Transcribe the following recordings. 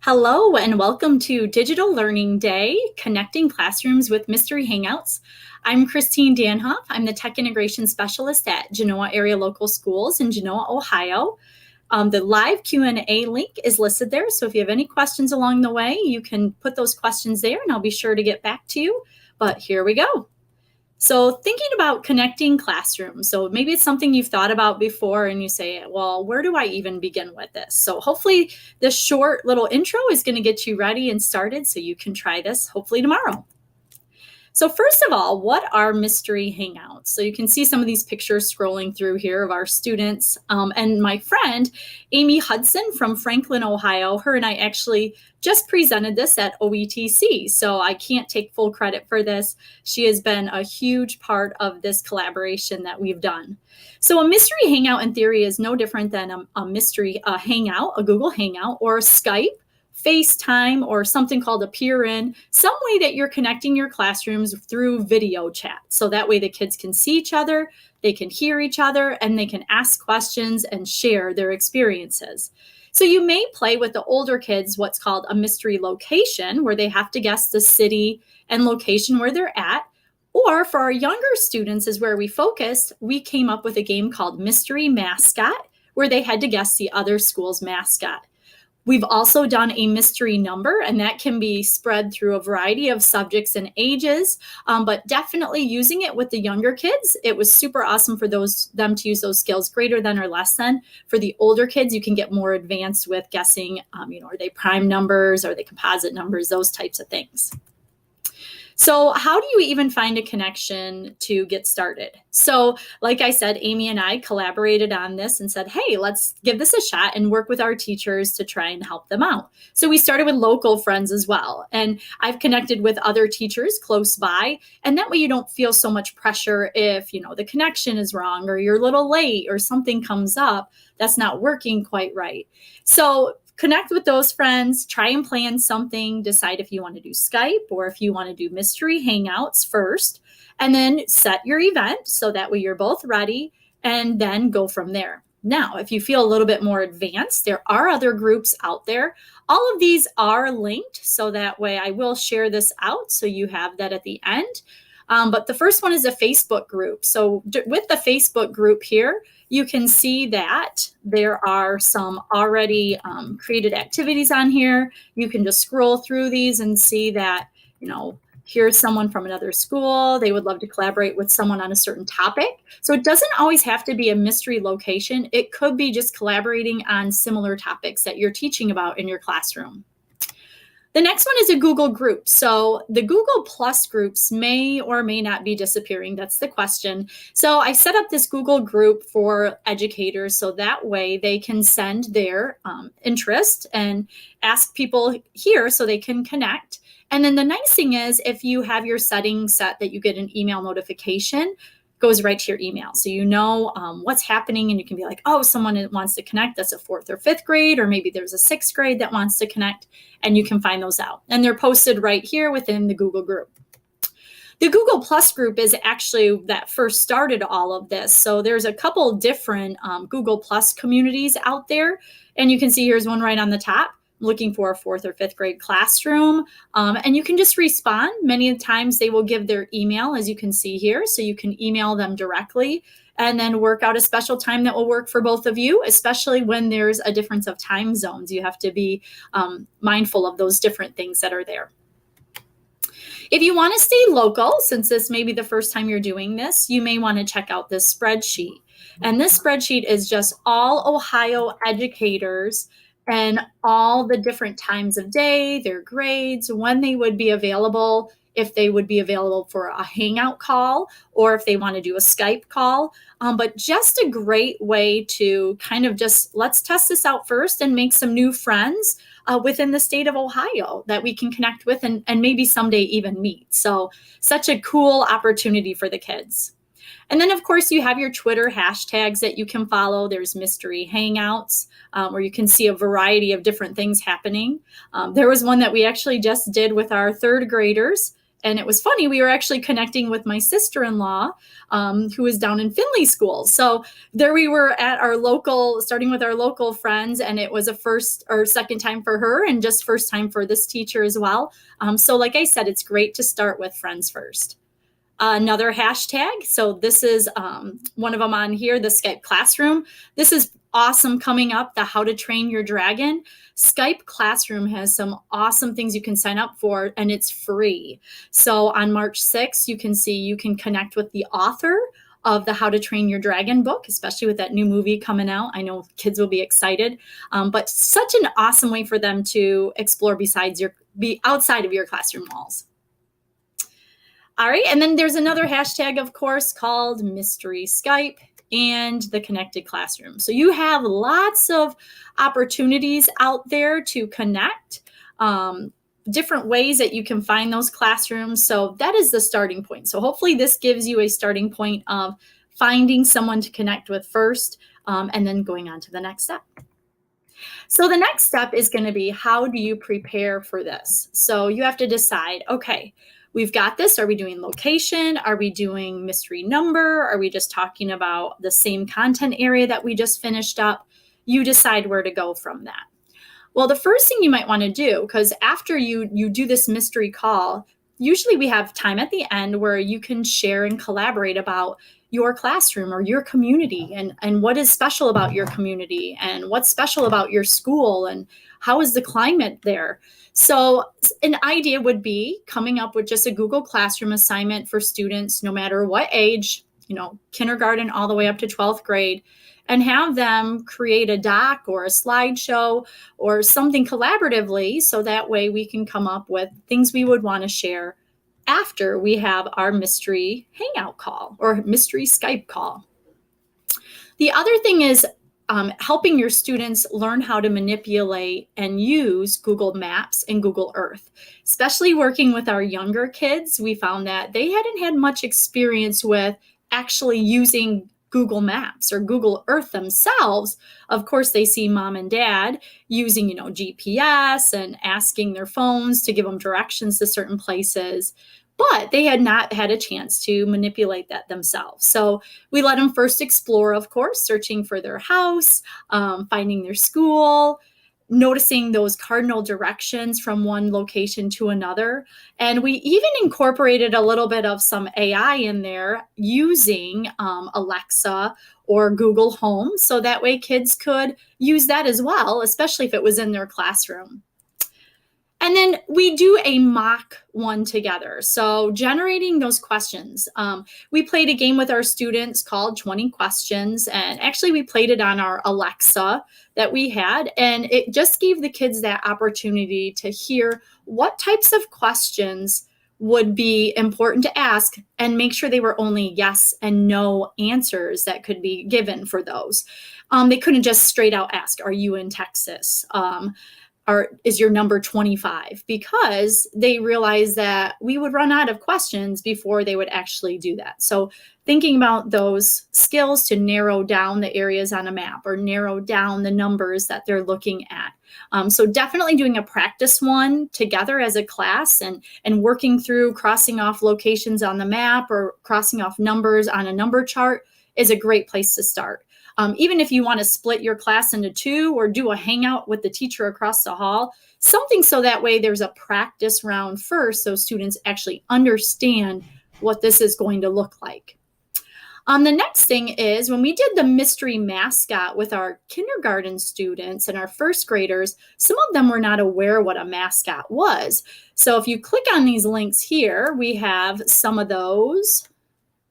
Hello and welcome to Digital Learning Day, Connecting Classrooms with Mystery Hangouts. I'm Christine Danhoff. I'm the Tech Integration Specialist at Genoa Area Local Schools in Genoa, Ohio. The live Q&A link is listed there, so if you have any questions along the way, you can put those questions there and I'll be sure to get back to you. But here we go. So thinking about connecting classrooms. So maybe it's something you've thought about before and you say, well, where do I even begin with this? So hopefully this short little intro is going to get you ready and started so you can try this hopefully tomorrow. So first of all, what are mystery hangouts? So you can see some of these pictures scrolling through here of our students. And my friend, Amy Hudson from Franklin, Ohio, her and I actually just presented this at OETC. So I can't take full credit for this. She has been a huge part of this collaboration that we've done. So a mystery hangout in theory is no different than a mystery hangout, a Google Hangout or Skype, FaceTime, or something called a peer-in, some way that you're connecting your classrooms through video chat. So that way the kids can see each other, they can hear each other, and they can ask questions and share their experiences. So you may play with the older kids what's called a mystery location, where they have to guess the city and location where they're at. Or for our younger students is where we focused, we came up with a game called Mystery Mascot, where they had to guess the other school's mascot. We've also done a mystery number, and that can be spread through a variety of subjects and ages, but definitely using it with the younger kids. It was super awesome for them to use those skills greater than or less than. For the older kids, you can get more advanced with guessing, are they prime numbers, are they composite numbers, those types of things. So how do you even find a connection to get started? So like I said, Amy and I collaborated on this and said, hey, let's give this a shot and work with our teachers to try and help them out. So we started with local friends as well. And I've connected with other teachers close by. And that way you don't feel so much pressure if, the connection is wrong or you're a little late or something comes up that's not working quite right. So connect with those friends, try and plan something, decide if you want to do Skype or if you want to do mystery hangouts first, and then set your event so that way you're both ready and then go from there. Now, if you feel a little bit more advanced, there are other groups out there. All of these are linked, so that way I will share this out so you have that at the end. But the first one is a Facebook group. So with the Facebook group here, you can see that there are some already created activities on here. You can just scroll through these and see that, here's someone from another school. They would love to collaborate with someone on a certain topic. So it doesn't always have to be a mystery location. It could be just collaborating on similar topics that you're teaching about in your classroom. The next one is a Google group. So the Google Plus groups may or may not be disappearing. That's the question. So I set up this Google group for educators so that way they can send their interest and ask people here so they can connect. And then the nice thing is if you have your settings set that you get an email notification, goes right to your email. So you know what's happening and you can be like, oh, someone wants to connect. That's a 4th or 5th grade, or maybe there's a 6th grade that wants to connect, and you can find those out. And they're posted right here within the Google group. The Google Plus group is actually that first started all of this. So there's a couple different Google Plus communities out there. And you can see here's one right on the top. Looking for a 4th or 5th grade classroom. And you can just respond. Many times they will give their email, as you can see here. So you can email them directly and then work out a special time that will work for both of you, especially when there's a difference of time zones. You have to be mindful of those different things that are there. If you want to stay local, since this may be the first time you're doing this, you may want to check out this spreadsheet. And this spreadsheet is just all Ohio educators and all the different times of day, their grades, when they would be available, if they would be available for a Hangout call, or if they want to do a Skype call. But just a great way to kind of just, let's test this out first and make some new friends within the state of Ohio that we can connect with and maybe someday even meet. So such a cool opportunity for the kids. And then, of course, you have your Twitter hashtags that you can follow. There's mystery hangouts, where you can see a variety of different things happening. There was one that we actually just did with our 3rd graders, And it was funny, we were actually connecting with my sister-in-law, who was down in Findlay School. So there we were at our local, starting with our local friends, and it was a first or second time for her and just first time for this teacher as well. So like I said, it's great to start with friends first. Another hashtag. So this is one of them on here, the Skype Classroom. This is awesome coming up, the How to Train Your Dragon. Skype Classroom has some awesome things you can sign up for, and it's free. So on March 6th, you can see you can connect with the author of the How to Train Your Dragon book, especially with that new movie coming out. I know kids will be excited, but such an awesome way for them to explore be outside of your classroom walls. All right, and then there's another hashtag, of course, called Mystery Skype and the Connected Classroom. So you have lots of opportunities out there to connect, different ways that you can find those classrooms. So that is the starting point. So hopefully this gives you a starting point of finding someone to connect with first, and then going on to the next step. So the next step is going to be, how do you prepare for this? So you have to decide, okay, we've got this. Are we doing location? Are we doing mystery number? Are we just talking about the same content area that we just finished up? You decide where to go from that. Well, the first thing you might want to do, because after you do this mystery call, usually we have time at the end where you can share and collaborate about your classroom or your community, and what is special about your community, and what's special about your school, and how is the climate there. So an idea would be coming up with just a Google Classroom assignment for students, no matter what age, kindergarten all the way up to 12th grade, and have them create a doc or a slideshow or something collaboratively, so that way we can come up with things we would want to share after we have our mystery Hangout call or mystery Skype call. The other thing is helping your students learn how to manipulate and use Google Maps and Google Earth. Especially working with our younger kids, we found that they hadn't had much experience with actually using Google Maps or Google Earth themselves. Of course, they see mom and dad using, GPS and asking their phones to give them directions to certain places, but they had not had a chance to manipulate that themselves. So we let them first explore, of course, searching for their house, finding their school, noticing those cardinal directions from one location to another. And we even incorporated a little bit of some AI in there using Alexa or Google Home. So that way kids could use that as well, especially if it was in their classroom. And then we do a mock one together. So generating those questions. We played a game with our students called 20 Questions. And actually we played it on our Alexa that we had. And it just gave the kids that opportunity to hear what types of questions would be important to ask, and make sure they were only yes and no answers that could be given for those. They couldn't just straight out ask, are you in Texas? Or is your number 25? Because they realized that we would run out of questions before they would actually do that. So thinking about those skills to narrow down the areas on a map or narrow down the numbers that they're looking at. So definitely doing a practice one together as a class and working through crossing off locations on the map or crossing off numbers on a number chart is a great place to start. Even if you want to split your class into two or do a hangout with the teacher across the hall, something so that way there's a practice round first so students actually understand what this is going to look like. The next thing is when we did the mystery mascot with our kindergarten students and our first graders, some of them were not aware what a mascot was. So if you click on these links here, we have some of those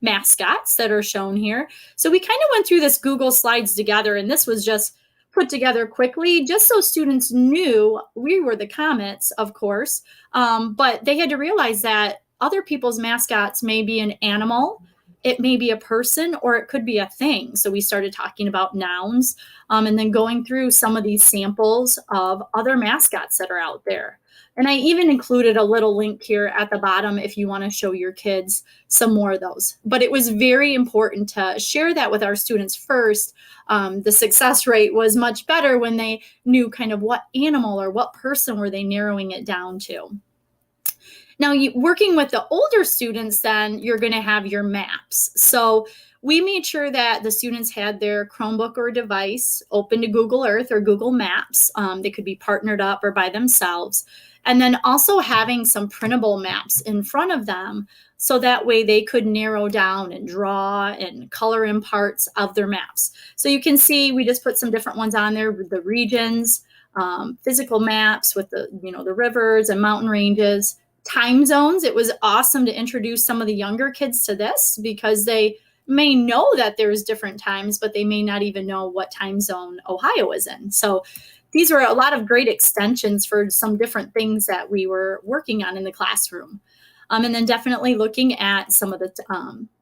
mascots that are shown here. So we kind of went through this Google Slides together, and this was just put together quickly just so students knew we were the Comets, of course, but they had to realize that other people's mascots may be an animal, it may be a person, or it could be a thing. So we started talking about nouns, and then going through some of these samples of other mascots that are out there. And I even included a little link here at the bottom if you want to show your kids some more of those. But it was very important to share that with our students first. The success rate was much better when they knew kind of what animal or what person were they narrowing it down to. Now, working with the older students, then you're going to have your maps. So we made sure that the students had their Chromebook or device open to Google Earth or Google Maps. They could be partnered up or by themselves. And then also having some printable maps in front of them, so that way they could narrow down and draw and color in parts of their maps. So you can see we just put some different ones on there, the regions, physical maps with the rivers and mountain ranges, time zones. It was awesome to introduce some of the younger kids to this, because they may know that there's different times, but they may not even know what time zone Ohio is in. So these were a lot of great extensions for some different things that we were working on in the classroom. And then definitely looking at some of the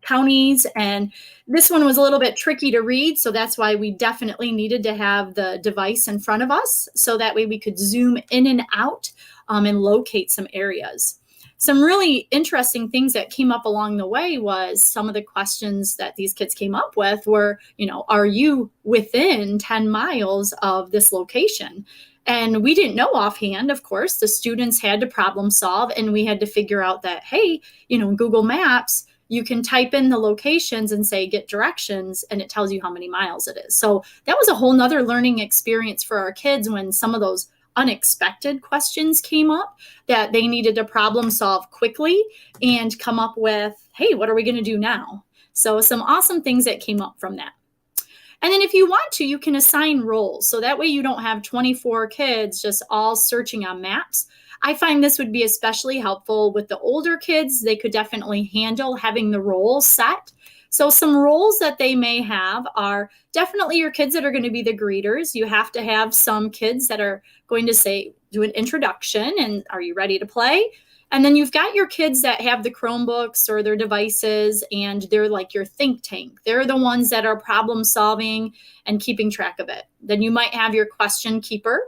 counties. And this one was a little bit tricky to read, so that's why we definitely needed to have the device in front of us, so that way we could zoom in and out and locate some areas. Some really interesting things that came up along the way was some of the questions that these kids came up with were, are you within 10 miles of this location? And we didn't know offhand, of course. The students had to problem solve, and we had to figure out that, hey, in Google Maps, you can type in the locations and say, get directions, and it tells you how many miles it is. So that was a whole nother learning experience for our kids when some of those unexpected questions came up that they needed to problem solve quickly and come up with, hey, what are we going to do now? So some awesome things that came up from that. And then if you want to, you can assign roles. So that way you don't have 24 kids just all searching on maps. I find this would be especially helpful with the older kids. They could definitely handle having the roles set. So some roles that they may have are definitely your kids that are going to be the greeters. You have to have some kids that are going to do an introduction and are you ready to play? And then you've got your kids that have the Chromebooks or their devices, and they're like your think tank. They're the ones that are problem solving and keeping track of it. Then you might have your question keeper.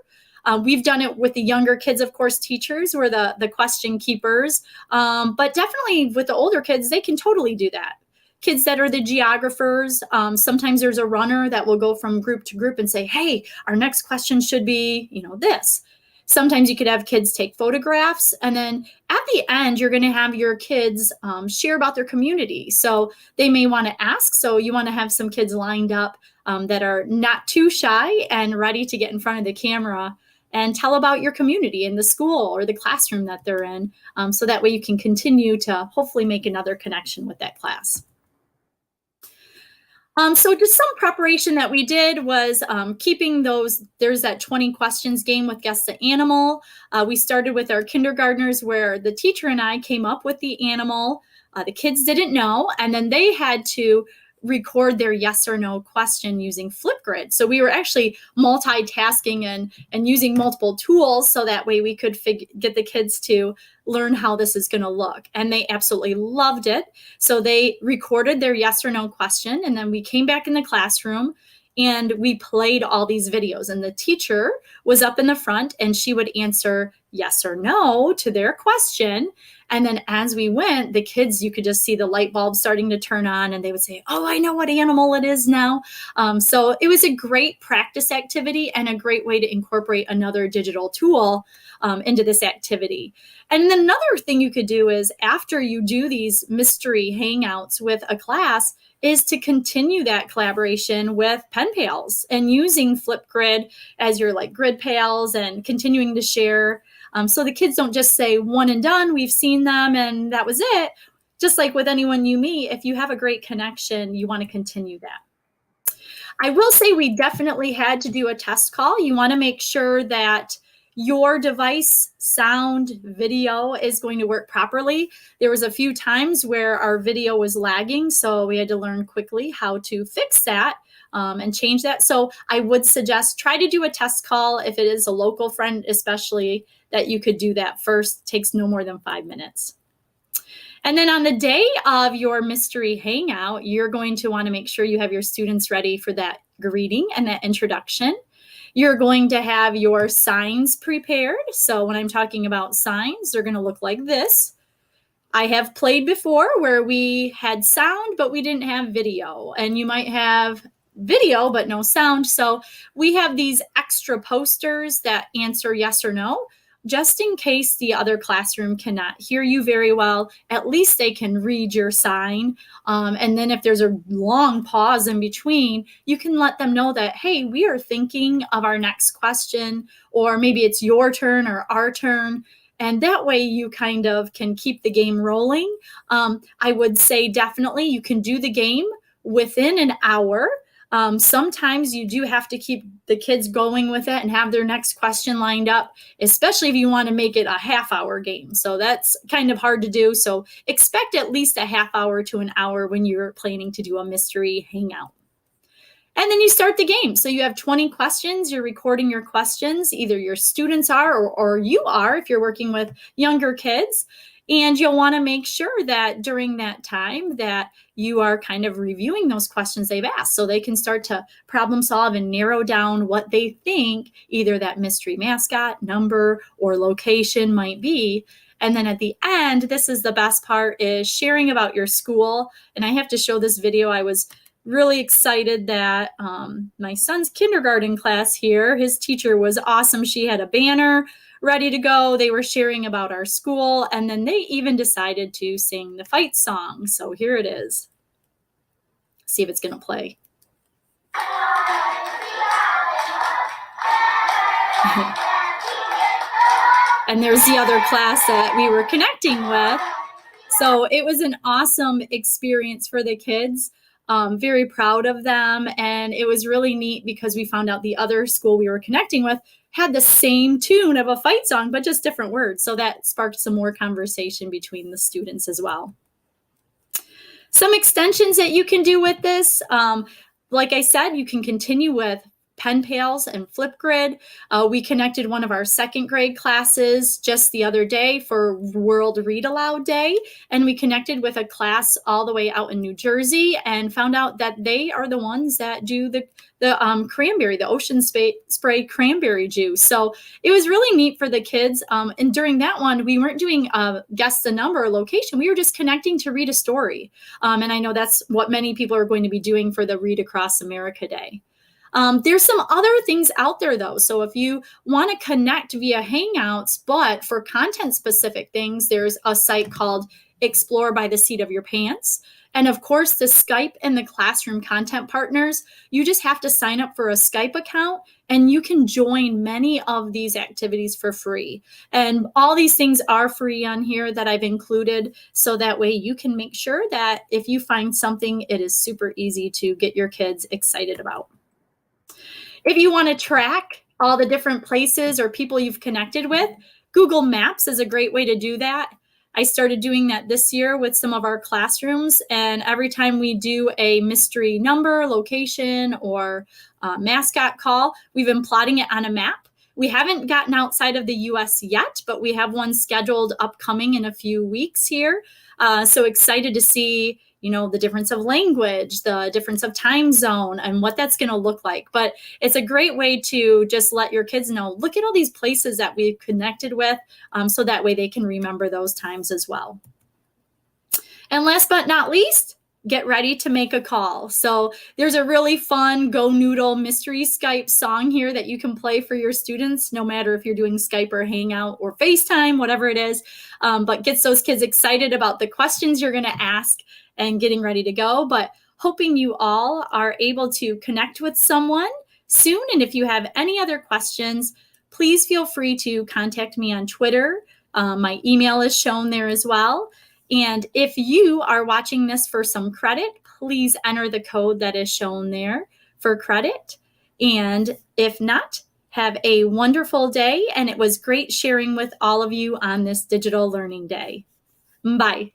We've done it with the younger kids, of course. Teachers were the question keepers. But definitely with the older kids, they can totally do that. Kids that are the geographers, sometimes there's a runner that will go from group to group and say, hey, our next question should be, this. Sometimes you could have kids take photographs, and then at the end, you're going to have your kids share about their community. So they may want to ask. So you want to have some kids lined up that are not too shy and ready to get in front of the camera and tell about your community in the school or the classroom that they're in. So that way you can continue to hopefully make another connection with that class. So just some preparation that we did was keeping there's that 20 questions game with Guess the Animal. We started with our kindergartners where the teacher and I came up with the animal. The kids didn't know, and then they had to record their yes or no question using Flipgrid. So we were actually multitasking and using multiple tools, so that way we could get the kids to learn how this is going to look. And they absolutely loved it. So they recorded their yes or no question, and then we came back in the classroom and we played all these videos, and the teacher was up in the front and she would answer yes or no to their question. And then as we went, the kids, you could just see the light bulb starting to turn on, and they would say, oh, I know what animal it is now. So it was a great practice activity and a great way to incorporate another digital tool into this activity. And then another thing you could do is, after you do these mystery hangouts with a class, is to continue that collaboration with pen pals and using Flipgrid as your grid pals and continuing to share. So the kids don't just say one and done, we've seen them and that was it. Just like with anyone you meet, if you have a great connection, you want to continue that. I will say we definitely had to do a test call. You want to make sure that your device, sound, video is going to work properly. There was a few times where our video was lagging, so we had to learn quickly how to fix that and change that. So I would suggest try to do a test call if it is a local friend, especially, that you could do that first. It takes no more than 5 minutes. And then on the day of your mystery hangout, you're going to want to make sure you have your students ready for that greeting and that introduction. You're going to have your signs prepared. So when I'm talking about signs, they're going to look like this. I have played before where we had sound, but we didn't have video. And you might have video, but no sound. So we have these extra posters that answer yes or no. just in case the other classroom cannot hear you very well, at least they can read your sign. And then if there's a long pause in between, you can let them know that, hey, we are thinking of our next question, or maybe it's your turn or our turn. And that way you kind of can keep the game rolling. I would say definitely you can do the game within an hour. Sometimes you do have to keep the kids going with it and have their next question lined up, especially if you want to make it a half-hour game. So that's kind of hard to do. So expect at least a half hour to an hour when you're planning to do a mystery hangout. And then you start the game. So you have 20 questions. You're recording your questions. Either your students are or you are if you're working with younger kids. And you'll want to make sure that during that time that you are kind of reviewing those questions they've asked so they can start to problem solve and narrow down what they think either that mystery mascot, number, or location might be. And then at the end, this is the best part, is sharing about your school. And I have to show this video. I was really excited that my son's kindergarten class here, his teacher was awesome. She had a banner ready to go. They were sharing about our school, and then they even decided to sing the fight song. So here it is. See if it's going to play. And there's the other class that we were connecting with. So it was an awesome experience for the kids. Very proud of them. And it was really neat because we found out the other school we were connecting with had the same tune of a fight song, but just different words. So that sparked some more conversation between the students as well. Some extensions that you can do with this, like I said, you can continue with pen pals and Flipgrid. We connected one of our second grade classes just the other day for World Read Aloud Day, and we connected with a class all the way out in New Jersey and found out that they are the ones that do the cranberry, the ocean spray cranberry juice. So it was really neat for the kids. And during that one, we weren't doing guess the number or location. We were just connecting to read a story. And I know that's what many people are going to be doing for the Read Across America Day. There's some other things out there though. So if you want to connect via Hangouts, but for content specific things, there's a site called Explore by the Seat of Your Pants. And of course, the Skype and the classroom content partners, you just have to sign up for a Skype account and you can join many of these activities for free. And all these things are free on here that I've included. So that way you can make sure that if you find something, it is super easy to get your kids excited about. If you want to track all the different places or people you've connected with, Google Maps is a great way to do that. I started doing that this year with some of our classrooms, and every time we do a mystery number, location, or mascot call, we've been plotting it on a map. We haven't gotten outside of the US yet, but we have one scheduled upcoming in a few weeks here. So excited to see, you know, the difference of language, the difference of time zone, and what that's going to look like. But it's a great way to just let your kids know, look at all these places that we've connected with, so that way they can remember those times as well. And last but not least, get ready to make a call. So there's a really fun Go Noodle mystery Skype song here that you can play for your students, no matter if you're doing Skype or Hangout or FaceTime, whatever it is, but gets those kids excited about the questions you're going to ask and getting ready to go. But hoping you all are able to connect with someone soon. And if you have any other questions, please feel free to contact me on Twitter. My email is shown there as well. And if you are watching this for some credit, please enter the code that is shown there for credit. And if not, have a wonderful day. And it was great sharing with all of you on this Digital Learning Day. Bye.